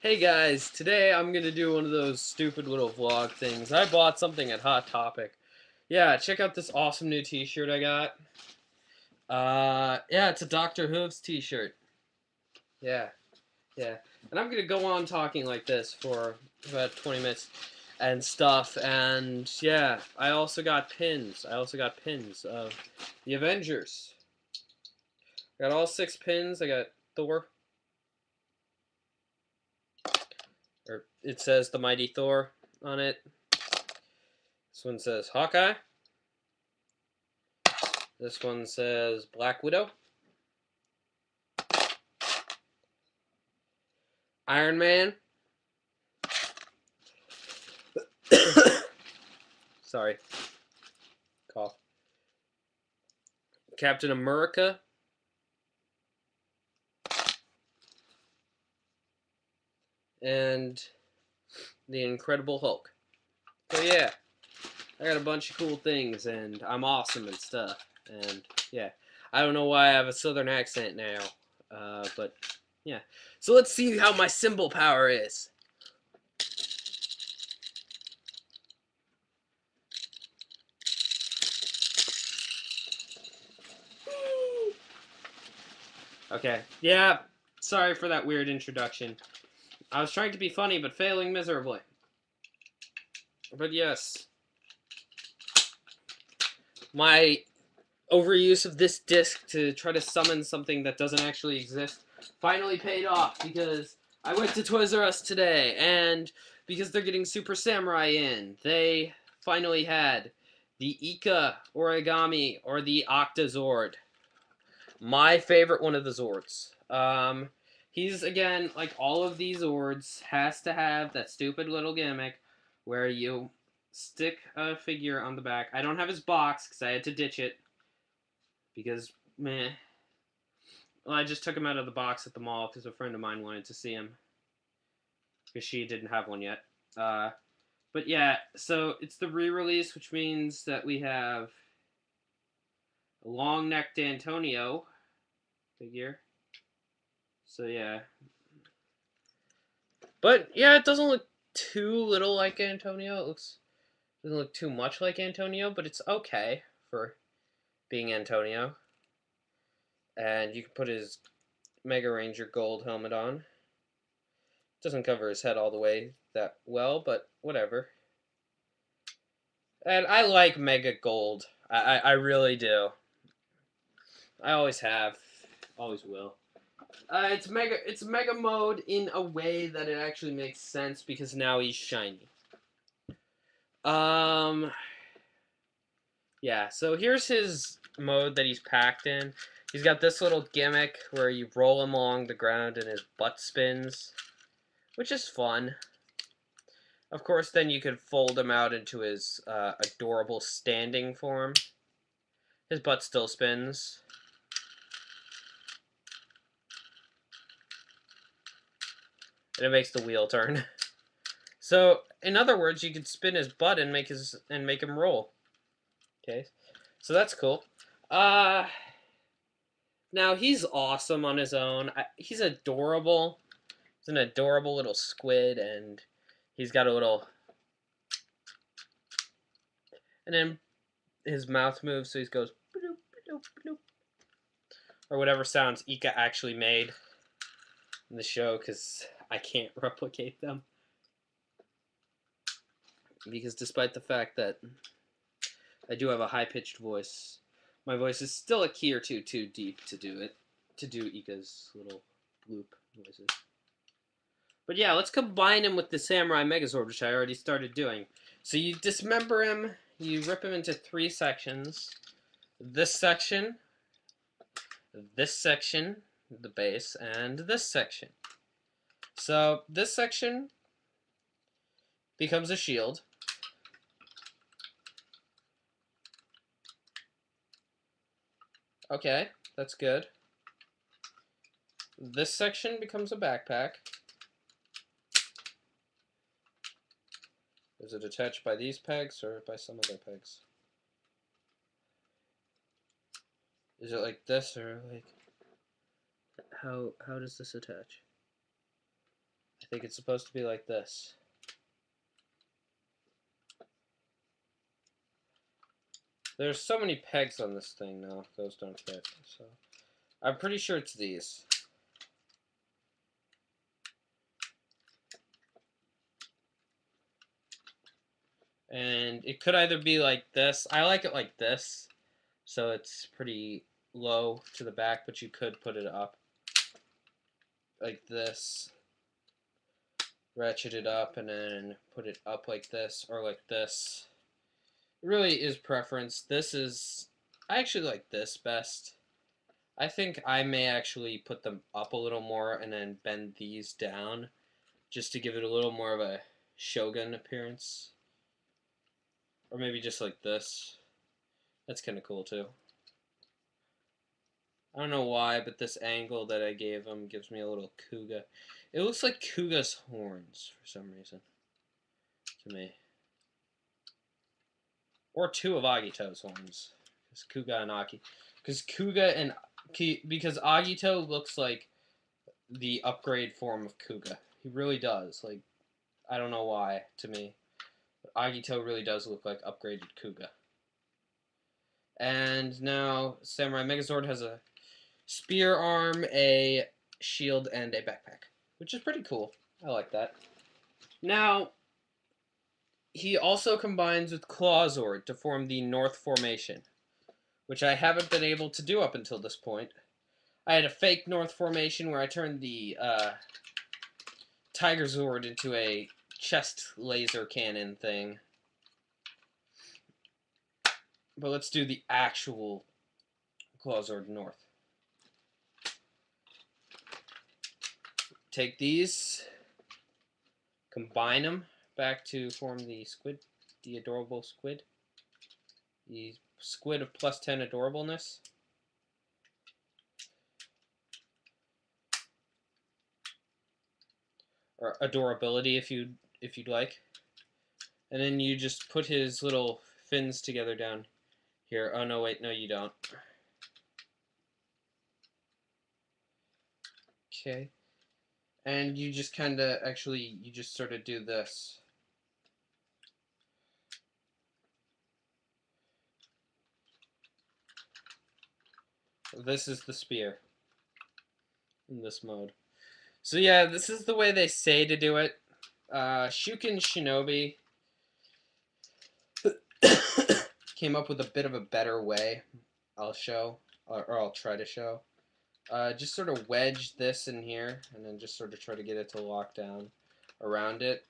Hey guys, today I'm gonna do one of those stupid little vlog things. I bought something at Hot Topic. Yeah, check out this awesome new t-shirt I got. Yeah, it's a Dr. Hooves t-shirt. Yeah, yeah. And I'm gonna go on talking like this for about 20 minutes and stuff. And yeah, I also got pins. I also got pins of the Avengers. I got all 6 pins. I got Thor. Or it says the Mighty Thor on it. This one says Hawkeye. This one says Black Widow. Iron Man. Sorry. Cough. Captain America. And the Incredible Hulk. So yeah, I got a bunch of cool things and I'm awesome and stuff. And yeah, I don't know why I have a southern accent now. But yeah. So let's see how my symbol power is. Okay. Yeah, sorry for that weird introduction. I was trying to be funny, but failing miserably. But yes. My overuse of this disc to try to summon something that doesn't actually exist finally paid off because I went to Toys R Us today, and because they're getting Super Samurai in, they finally had the Ika Origami or the Octazord. My favorite one of the Zords. He's, again, like all of these Zords, has to have that stupid little gimmick where you stick a figure on the back. I don't have his box because I had to ditch it because, meh. Well, I just took him out of the box at the mall because a friend of mine wanted to see him because she didn't have one yet. But yeah, so it's the re-release, which means that we have a long-necked Antonio figure. So yeah. But yeah, it doesn't look too little like Antonio. Doesn't look too much like Antonio, but it's okay for being Antonio. And you can put his Mega Ranger gold helmet on. Doesn't cover his head all the way that well, but whatever. And I like Mega Gold. I really do. I always have. Always will. It's Mega Mode in a way that it actually makes sense because now he's shiny. Um yeah, so here's his mode that he's packed in. He's got this little gimmick where you roll him along the ground and his butt spins, which is fun. Of course, then you could fold him out into his adorable standing form. His butt still spins. And it makes the wheel turn. So, in other words, you could spin his butt and make him roll. Okay, so that's cool. Now he's awesome on his own. He's adorable. He's an adorable little squid, and he's got a little. And then his mouth moves, so he goes bloop, bloop, bloop, or whatever sounds Ika actually made in the show, because I can't replicate them. Because despite the fact that I do have a high-pitched voice, my voice is still a key or two too deep to do Ika's little bloop noises. But yeah, let's combine him with the Samurai Megazord, which I already started doing. So you dismember him, you rip him into 3 sections. This section, the base, and this section. So this section becomes a shield. Okay, that's good. This section becomes a backpack. Is it attached by these pegs or by some other pegs? Is it like this or like how does this attach? I think it's supposed to be like this. There's so many pegs on this thing now. Those don't fit. So I'm pretty sure it's these. And it could either be like this. I like it like this. So it's pretty low to the back, but you could put it up like this. Ratchet it up and then put it up like this or like this. It really is preference. I actually like this best. I think I may actually put them up a little more and then bend these down just to give it a little more of a Shogun appearance. Or maybe just like this. That's kind of cool too. I don't know why, but this angle that I gave him gives me a little Kuga. It looks like Kuga's horns for some reason to me. Or two of Agito's horns. Because Kuga and Aki. Because Agito looks like the upgrade form of Kuga. He really does. Like, I don't know why, to me. But Agito really does look like upgraded Kuga. And now Samurai Megazord has a spear arm, a shield, and a backpack. Which is pretty cool. I like that. Now, he also combines with Clawzord to form the North Formation, which I haven't been able to do up until this point. I had a fake North Formation where I turned the Tiger Zord into a chest laser cannon thing. But let's do the actual Clawzord North. Take these, combine them back to form the squid, the adorable squid. The squid of plus 10 adorableness. Or adorability if you'd like. And then you just put his little fins together down here. Oh no, wait, no you don't. Okay. And you just kinda you just sort of do this. This is the spear in this mode. So yeah, this is the way they say to do it. Shuken Shinobi came up with a bit of a better way. I'll show, or I'll try to show. Just sort of wedge this in here, and then just sort of try to get it to lock down around it.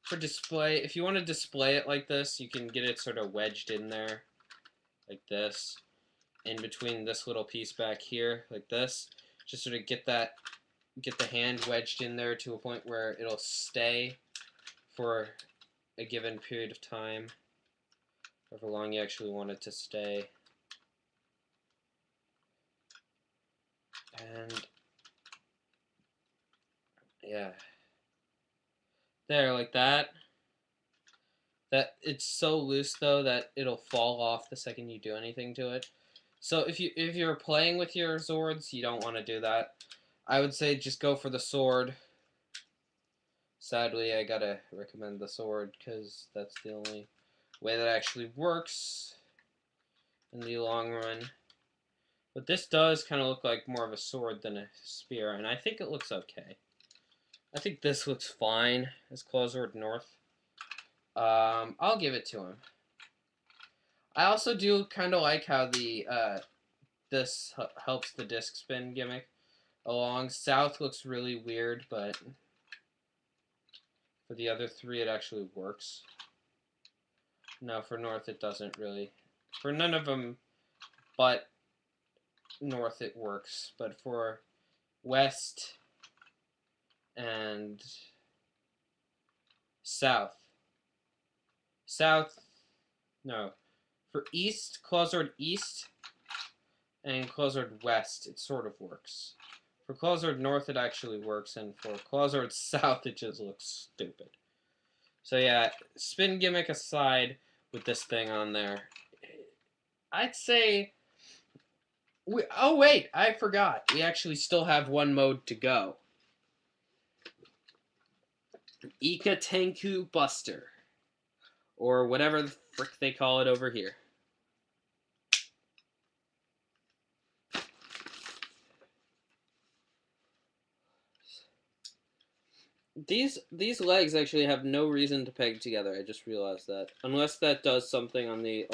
For display, if you want to display it like this, you can get it sort of wedged in there, like this, in between this little piece back here, like this. Just sort of get the hand wedged in there to a point where it'll stay for a given period of time, however long you actually want it to stay. And yeah, there, like that. That it's so loose though that it'll fall off the second you do anything to it. So if you're playing with your Zords, you don't want to do that. I would say just go for the sword. Sadly, I gotta recommend the sword because that's the only way that actually works in the long run. But this does kind of look like more of a sword than a spear, and I think it looks okay. I think this looks fine as Clawzord North. I'll give it to him. I also do kind of like how the this helps the disc spin gimmick along. South looks really weird, but for the other three it actually works. No, for North it doesn't really. For none of them but North it works, but for West and South. No. For East, Clawzord East, and Clawzord West, it sort of works. For Clawzord North, it actually works, and for Clawzord South, it just looks stupid. So yeah, spin gimmick aside with this thing on there, I'd say Oh wait, I forgot. We actually still have one mode to go. Ika Tenku Buster. Or whatever the frick they call it over here. These legs actually have no reason to peg together. I just realized that, unless that does something on the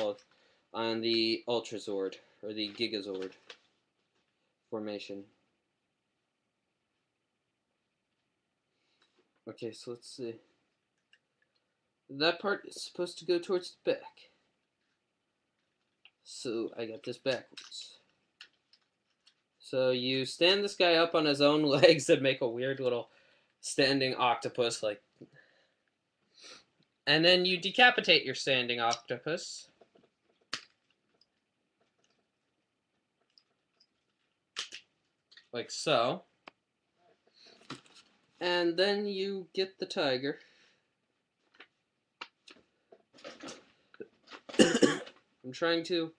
Ultrazord or the Gigazord formation. Okay, so let's see. That part is supposed to go towards the back. So I got this backwards. So you stand this guy up on his own legs and make a weird little standing octopus, like, and then you decapitate your standing octopus. Like so. And then you get the tiger. I'm trying to...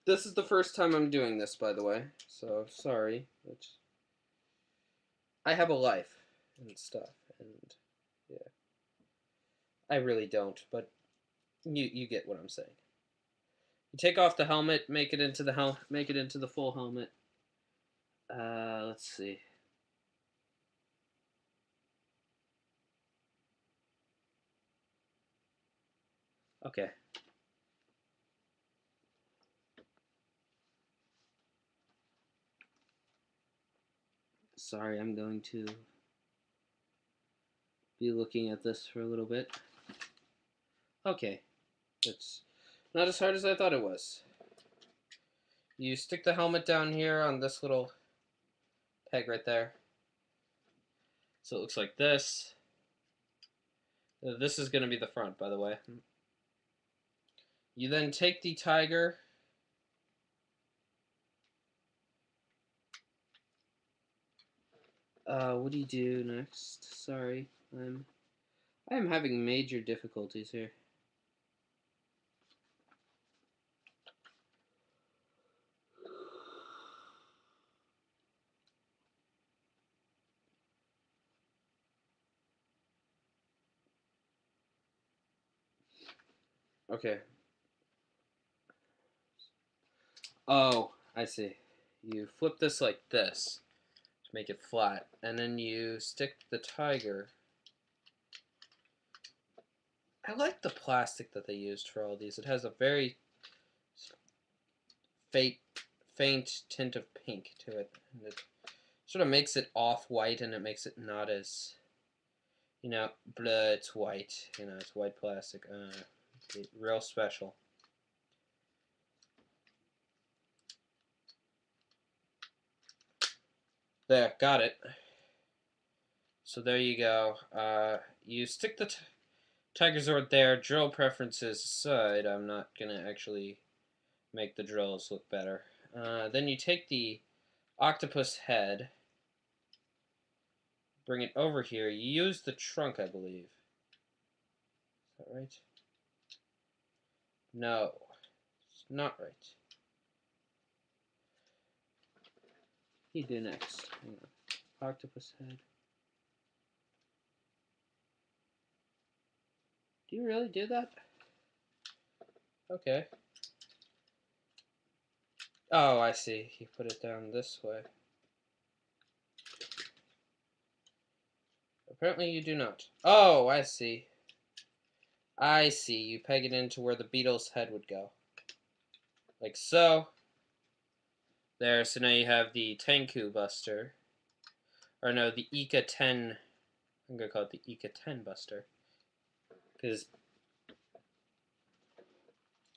This is the first time I'm doing this, by the way. So, sorry. I have a life and stuff. And, yeah. I really don't, but you get what I'm saying. You take off the helmet, make it into the full helmet. Let's see. Okay. Sorry, I'm going to be looking at this for a little bit. Okay. It's not as hard as I thought it was. You stick the helmet down here on this little peg right there. So it looks like this. This is going to be the front, by the way. You then take the tiger. What do you do next? Sorry, I'm having major difficulties here. Okay. Oh, I see. You flip this like this to make it flat, and then you stick the tiger. I like the plastic that they used for all these. It has a very faint tint of pink to it. And it sort of makes it off-white, and it makes it not as, it's white. It's white plastic. Real special. There, got it. So there you go. You stick the Tigerzord there. Drill preferences aside, I'm not going to actually make the drills look better. Then you take the octopus head, bring it over here. You use the trunk, I believe. Is that right? No, it's not right. What do you do next? Hang on. Octopus head. Do you really do that? Okay. Oh, I see. You put it down this way. Apparently you do not. Oh, I see. I see. You peg it into where the beetle's head would go. Like so. There, so now you have the Tenku Buster. Or no, the Ika 10. I'm going to call it the Ika 10 Buster. Because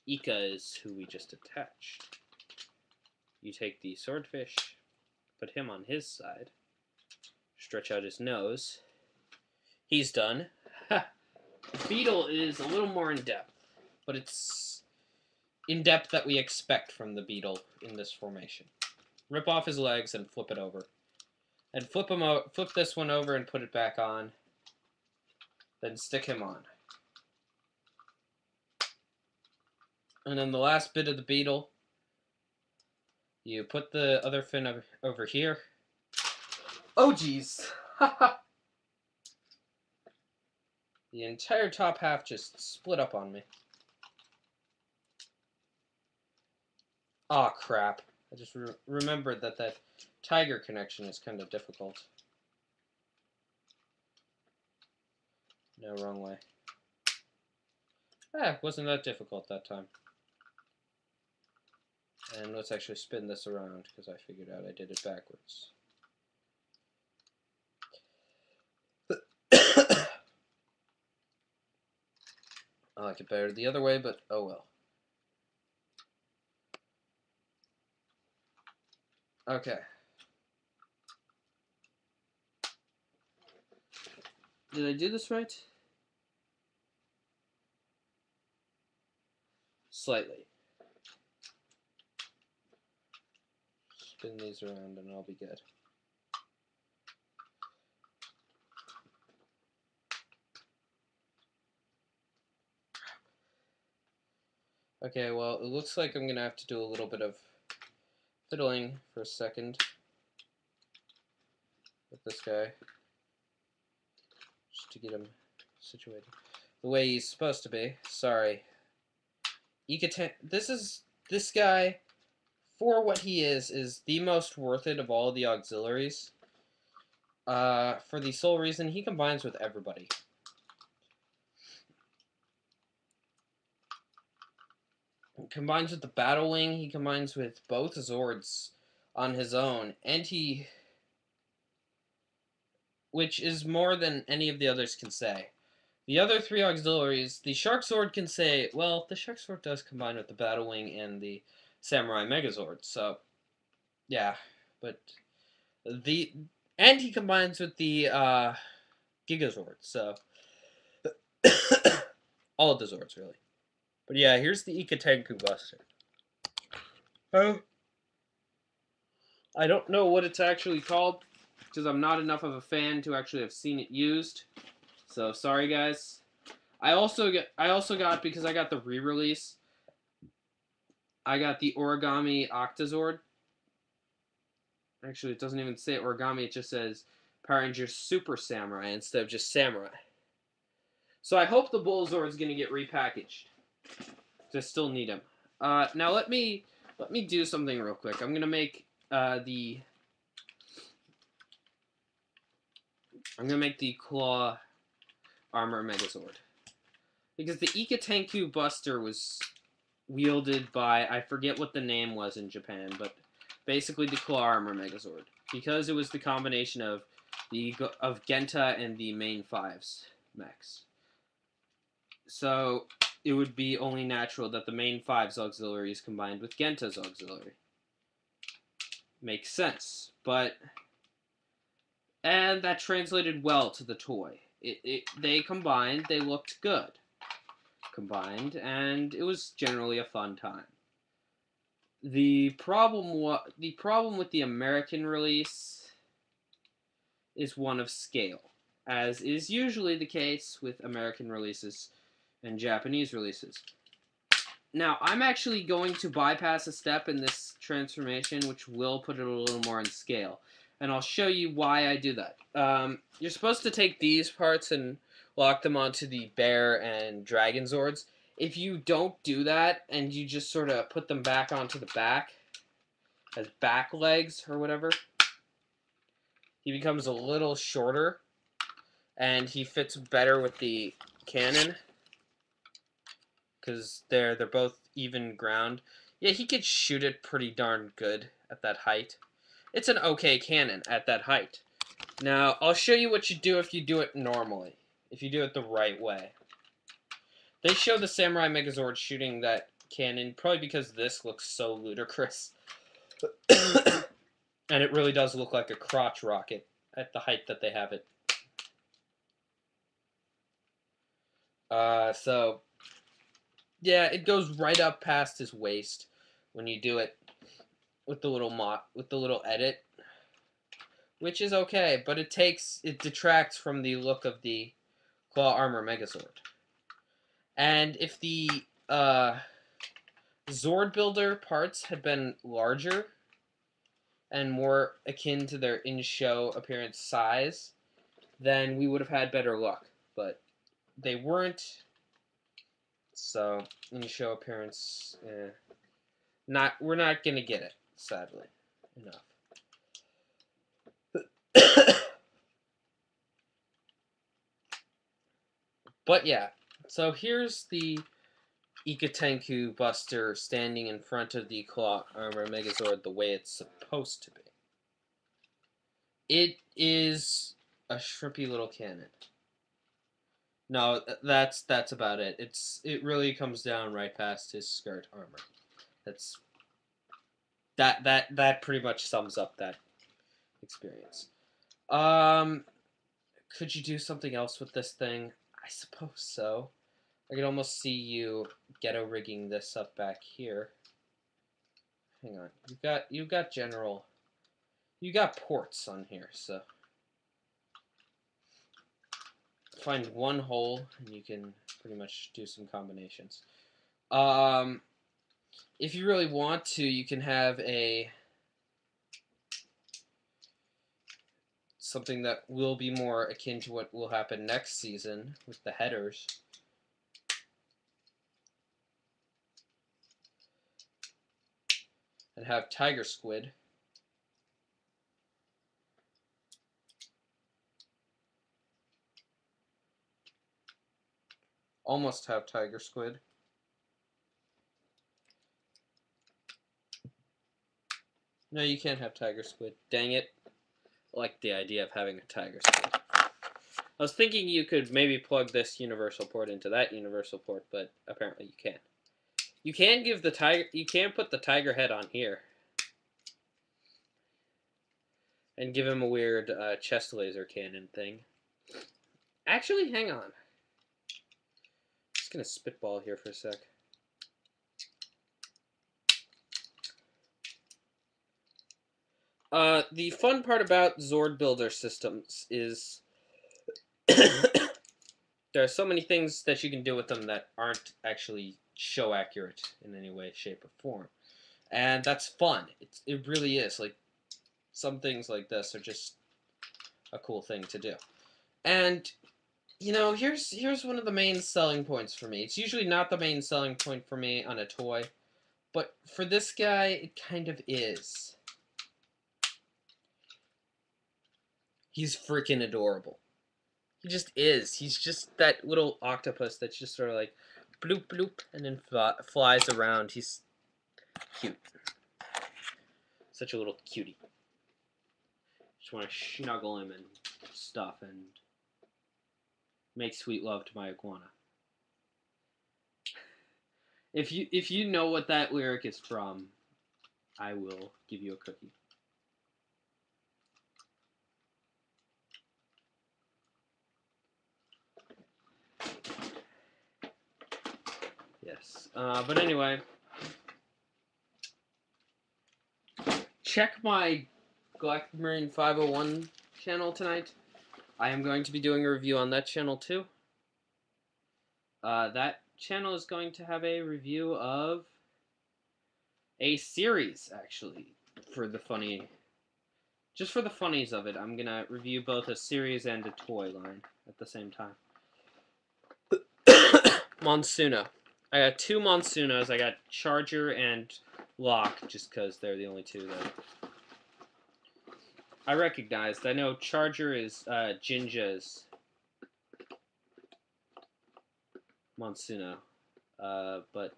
Ika is who we just attached. You take the swordfish, put him on his side, stretch out his nose. He's done. Ha! The beetle is a little more in depth, but it's in depth that we expect from the beetle in this formation. Rip off his legs and flip it over. And flip this one over and put it back on. Then stick him on. And then the last bit of the beetle, You put the other fin over here. Oh, jeez. The entire top half just split up on me. Aw, crap. I just remembered that that tiger connection is kind of difficult. No, wrong way. Wasn't that difficult that time. And let's actually spin this around, because I figured out I did it backwards. I like it better the other way, but oh well. Okay. Did I do this right? Slightly. Spin these around and I'll be good. Okay, well, it looks like I'm going to have to do a little bit of fiddling for a second with this guy, just to get him situated the way he's supposed to be. Sorry. This guy, for what he is the most worth it of all the auxiliaries. For the sole reason he combines with everybody. He combines with the Battle Wing, he combines with both Zords on his own, and which is more than any of the others can say. The other three auxiliaries, the Shark Sword can say, well, the Shark Sword does combine with the Battle Wing and the Samurai Megazord, so, yeah, but and he combines with the, Gigazord, so, all of the Zords, really. But yeah, here's the Ikatenku Buster. Oh. I don't know what it's actually called, because I'm not enough of a fan to actually have seen it used, so sorry guys. I also got, because I got the re-release, I got the Origami Octazord. Actually, it doesn't even say Origami, it just says Power Rangers Super Samurai instead of just Samurai. So I hope the Bullzord is going to get repackaged. I still need him. Now let me do something real quick. I'm going to make the Claw Armor Megazord. Because the Ikatenku Buster was wielded by, I forget what the name was in Japan, but basically the Claw Armor Megazord. Because it was the combination of Genta and the main fives mechs. So it would be only natural that the main five's auxiliary is combined with Genta's auxiliary. Makes sense, but... And that translated well to the toy. They combined, they looked good. Combined, and it was generally a fun time. The problem with the American release is one of scale, as is usually the case with American releases and Japanese releases. Now, I'm actually going to bypass a step in this transformation, which will put it a little more in scale. And I'll show you why I do that. You're supposed to take these parts and lock them onto the Bear and Dragon Zords. If you don't do that, and you just sort of put them back onto the back, as back legs or whatever, he becomes a little shorter, and he fits better with the cannon, because they're both even ground. Yeah, he could shoot it pretty darn good at that height. It's an okay cannon at that height. Now, I'll show you what you do if you do it normally. If you do it the right way. They show the Samurai Megazord shooting that cannon, probably because this looks so ludicrous. And it really does look like a crotch rocket at the height that they have it. So, yeah, it goes right up past his waist when you do it with the little edit, which is okay, but it detracts from the look of the Claw Armor Megazord. And if the Zord Builder parts had been larger, and more akin to their in-show appearance size, then we would have had better luck. But they weren't. So in-show appearance, we're not gonna get it, sadly enough. But yeah, so here's the Ikatenku Buster standing in front of the Claw Armor Megazord the way it's supposed to be. It is a shrimpy little cannon. No, that's about it. It really comes down right past his skirt armor. That pretty much sums up that experience. Could you do something else with this thing? I suppose so. I could almost see you ghetto rigging this up back here. Hang on. You got ports on here, so find one hole and you can pretty much do some combinations. If you really want to, you can have something that will be more akin to what will happen next season with the headers. And have Tiger Squid. Almost have Tiger Squid. No, you can't have Tiger Squid. Dang it. I like the idea of having a Tiger Squid. I was thinking you could maybe plug this universal port into that universal port, but apparently you can't. You can give the tiger. You can put the tiger head on here, and give him a weird chest laser cannon thing. Actually, hang on. Just gonna spitball here for a sec. The fun part about Zord Builder systems is there are so many things that you can do with them that aren't actually show accurate in any way, shape, or form. And that's fun. It really is. Like, some things like this are just a cool thing to do. And, you know, here's one of the main selling points for me. It's usually not the main selling point for me on a toy, but for this guy, it kind of is. He's freaking adorable. He just is. He's just that little octopus that's just sort of like bloop bloop and then flies around. He's cute. Such a little cutie. Just want to snuggle him and stuff and make sweet love to my iguana. If you know what that lyric is from, I will give you a cookie. Yes. But anyway, check my Galactic Marine 501 channel tonight. I am going to be doing a review on that channel too. That channel is going to have a review of a series, actually, for the funny... Just for the funnies of it, I'm going to review both a series and a toy line at the same time. Monsuno. I got two Monsunos. I got Charger and Locke, just because they're the only two that I recognized. I know Charger is Jinja's Monsuno, but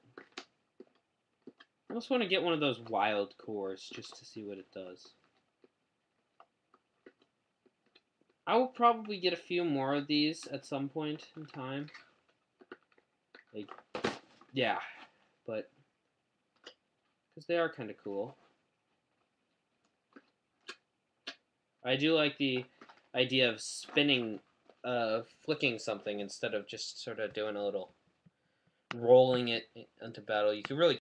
I just want to get one of those wild cores just to see what it does. I will probably get a few more of these at some point in time. Like, yeah, but because they are kind of cool. I do like the idea of spinning, flicking something instead of just sort of doing a little rolling it into battle. You can really